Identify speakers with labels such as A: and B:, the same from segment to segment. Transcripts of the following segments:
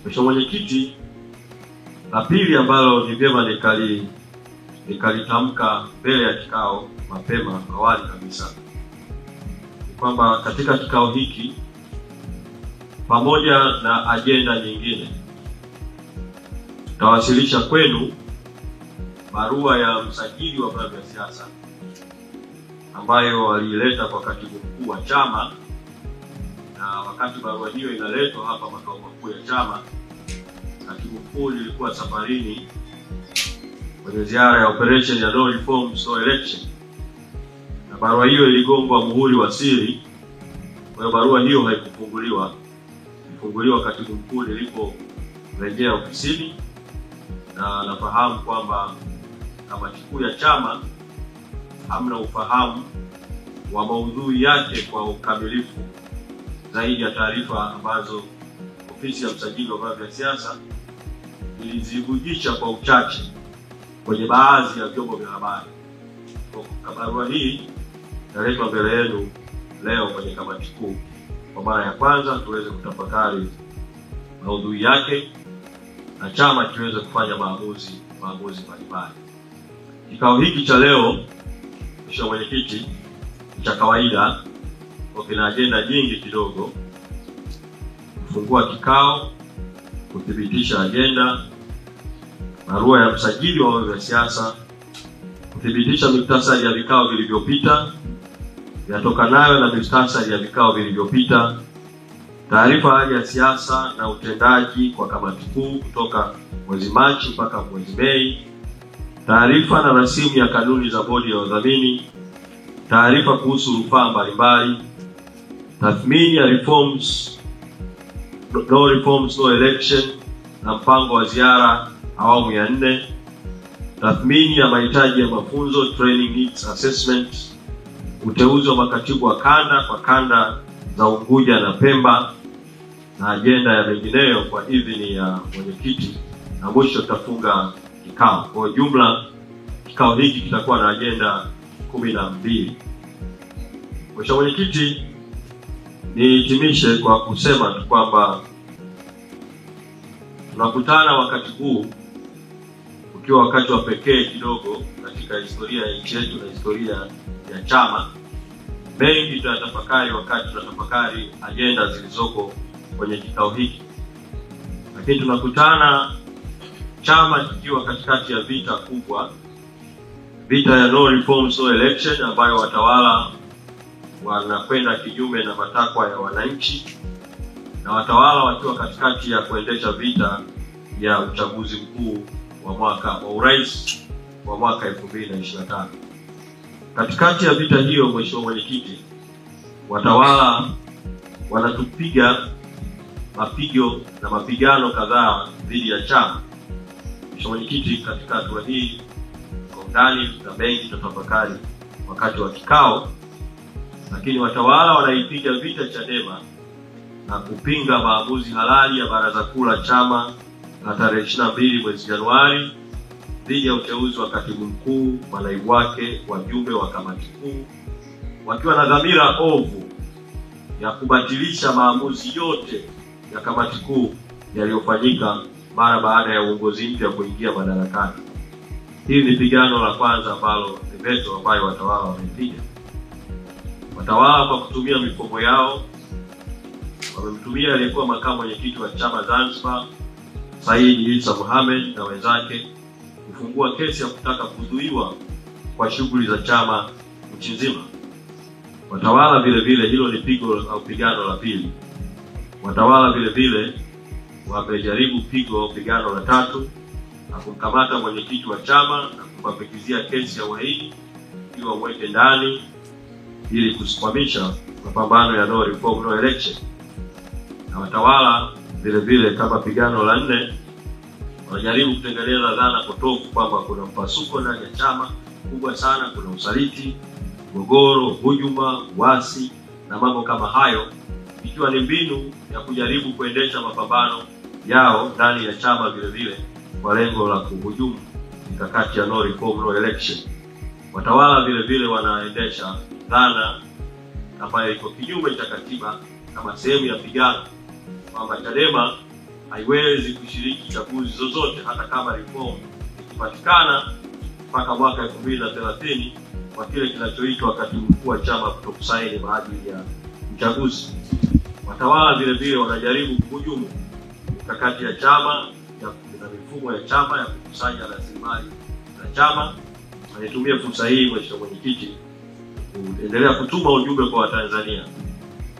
A: Mheshimiwa Mwenyekiti, la pili ambalo ni vyema nikalitamka mbele ya kikao mapema awali kabisa ni kwamba katika kikao hiki pamoja na ajenda nyingine tutawasilisha kwenu barua ya msajili wa vyama vya siasa ambayo waliileta kwa katibu mkuu wa chama, na wakati barua hiyo inaletwa hapa makao makuu ya chama, katibu mkuu alikuwa safarini kwenye ziara ya operation ya no reforms no election, na barua hiyo iligongwa muhuri wa siri. Kwa hiyo barua hiyo haikufunguliwa, ilifunguliwa katibu mkuu niliporejea ofisini, na nafahamu kwamba kamati kuu ya chama hamna ufahamu wa maudhui yake kwa ukamilifu zaidi ya taarifa ambazo ofisi ya msajili wa vyama vya siasa ilizivujisha kwa uchache kwenye baadhi ya vyombo vya habari. Kwa barua hii inaletwa mbele yenu leo kwenye kamati kuu kwa mara ya kwanza tuweze kutafakari maudhui yake na chama kiweze kufanya maamuzi mbalimbali. Kikao hiki cha leo, Mheshimiwa Mwenyekiti, cha kawaida kwa kina ajenda nyingi kidogo: kufungua kikao, kuthibitisha ajenda, barua ya msajili wa vyama vya siasa, kuthibitisha miktasari ya vikao vilivyopita, yatokanayo na miktasari ya vikao vilivyopita, taarifa hali ya siasa na utendaji kwa kamati kuu kutoka mwezi Machi mpaka mwezi Mei, taarifa na rasimu ya kanuni za bodi ya udhamini, taarifa kuhusu rufaa mbalimbali, tathmini ya no reforms no election na mpango wa ziara awamu ya 4, tathmini ya mahitaji ya mafunzo training needs assessment, uteuzi wa makatibu wa kanda kwa kanda za Unguja na Pemba, na ajenda ya mengineyo kwa idhini ya mwenyekiti, na mwisho tutafunga kikao. Kwa jumla kikao hiki kitakuwa na ajenda 12. Mheshimiwa Mwenyekiti, nihitimishe kwa kusema tu kwamba tunakutana wakati huu ukiwa wakati wa pekee kidogo katika historia ya nchi yetu na historia ya chama. Mengi tunatafakari wakati tunatafakari ajenda zilizoko kwenye kikao hiki, lakini tunakutana chama kikiwa katikati ya vita kubwa, vita ya no reforms no election, ambayo watawala wanakwenda kinyume na matakwa ya wananchi, na watawala wakiwa katikati ya kuendesha vita ya uchaguzi mkuu wa urais wa mwaka 2025. Katikati ya vita hiyo, Mheshimiwa Mwenyekiti, watawala wanatupiga mapigo na mapigano kadhaa dhidi ya chama. Mheshimiwa Mwenyekiti, katika hatua hii kwa undani na mengi tutafakari wakati wa kikao, lakini watawala wanaipiga vita Chadema na kupinga maamuzi halali ya Baraza Kuu la chama na tarehe 22 mwezi Januari dhidi ya uteuzi wa katibu mkuu, manaibu wake, wajumbe wa kamati kuu, wakiwa na dhamira ovu ya kubatilisha maamuzi yote ya kamati kuu yaliyofanyika mara baada ya uongozi mpya kuingia madarakani. Hili ni pigano la kwanza ambalo ni veto ambayo watawala wameipiga. Watawala kwa kutumia mifumo yao wamemtumia aliyekuwa makamu mwenyekiti wa chama Zanzibar Said Isa Mohamed na wenzake kufungua kesi ya kutaka kuzuiwa kwa shughuli za chama nchi nzima. Watawala vile vile, hilo ni pigo au pigano la pili. Watawala vile vile wamejaribu pigano la tatu na kumkamata mwenyekiti wa chama na kumpapikizia kesi ya uhaini ili wamweke ndani ili kusimamisha mapambano ya no reform no election. Na watawala vile vile kama pigano la 4 wanajaribu kutengeneza dhana potofu kwamba kuna mpasuko ndani ya chama kubwa sana, kuna usaliti, mgogoro, hujuma, uasi na mambo kama hayo, ikiwa ni mbinu ya kujaribu kuendesha mapambano yao ndani ya chama vile vile kwa lengo la kuhujumu mikakati ya no reform no election. Watawala vile vile wanaendesha dhana ambayo iko kinyume cha katiba kama sehemu ya pigano kwamba Chadema haiwezi kushiriki chaguzi zozote hata kama reform ikipatikana mpaka mwaka 2030 kwa kile kinachoitwa katibu mkuu wa chama kutokusaini maadili ya uchaguzi. Watawala vile vile wanajaribu kuhujumu mikakati ya chama na mifumo ya chama ya kukusanya rasilimali za chama. Nitumie fursa hii Mheshimiwa Mwenyekiti kuendelea kutuma ujumbe kwa Watanzania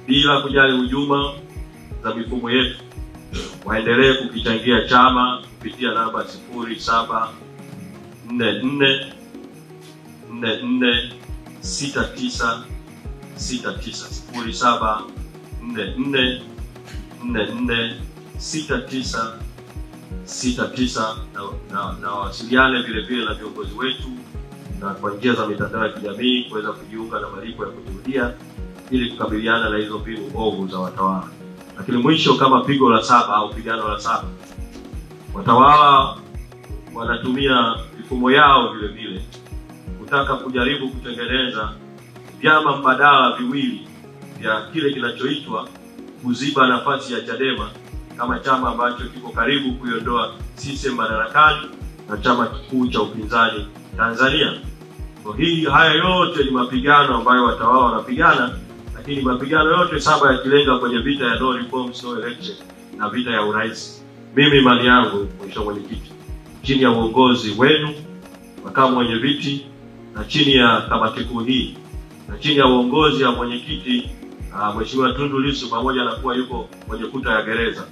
A: bila kujali hujuma za mifumo yetu, waendelee kukichangia chama kupitia namba 0744 44 69 69 0744 44 69 69 na wasiliane vile vile na viongozi wetu na kwa njia za mitandao ya kijamii kuweza kujiunga na malipo ya kujirudia ili kukabiliana na hizo mbinu ovu za watawala. Lakini mwisho, kama pigo la 7 au pigano la 7, watawala wanatumia mifumo yao vile vile kutaka kujaribu kutengeneza vyama mbadala viwili vya kile kinachoitwa kuziba nafasi ya Chadema kama chama ambacho kiko karibu kuiondoa CCM madarakani na chama kikuu cha upinzani Tanzania. Haya yote ni mapigano ambayo watawala wanapigana, lakini mapigano yote 7 yakilenga kwenye vita ya no reforms no election na vita ya urais. Mimi imani yangu Mheshimiwa Mwenyekiti, chini ya uongozi wenu, makamu wenye viti, na chini ya kamati kuu hii na chini ya uongozi wa mwenyekiti Mheshimiwa Tundu Lissu, pamoja na kuwa yuko kwenye kuta ya gereza,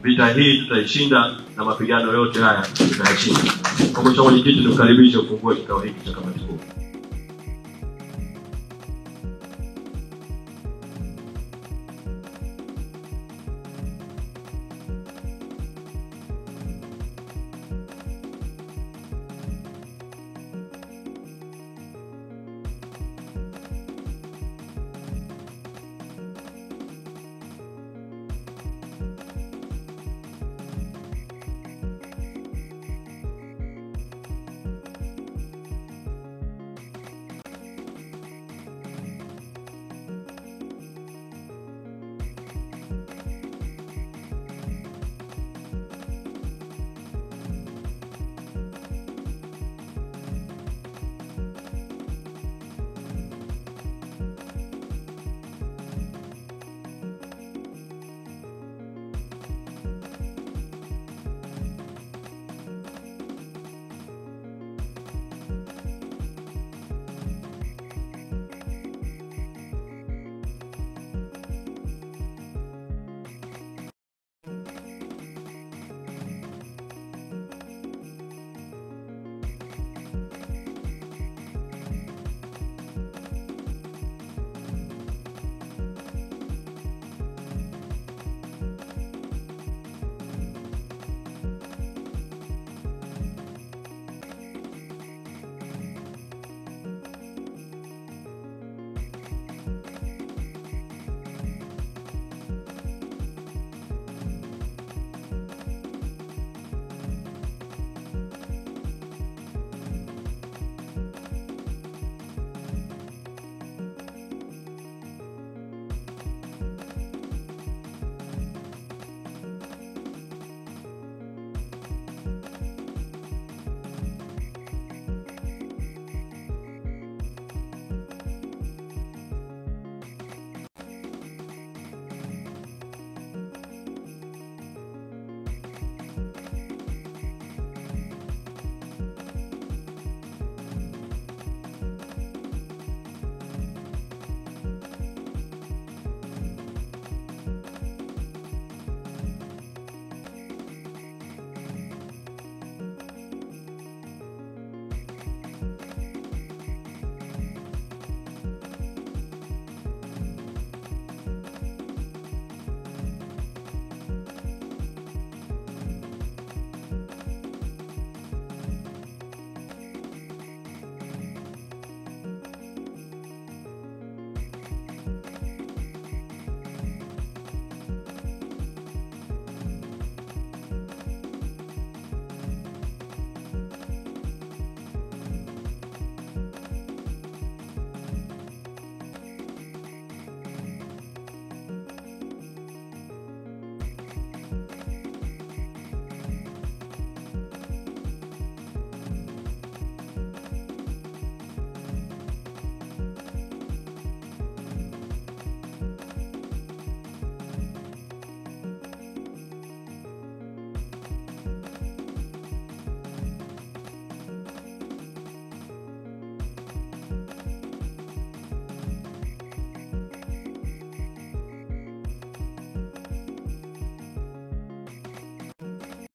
A: vita hii tutaishinda na mapigano yote haya tutayashinda. Kwa Mheshimiwa Mwenyekiti, tukaribishe ufungue kikao hiki cha kamati kuu.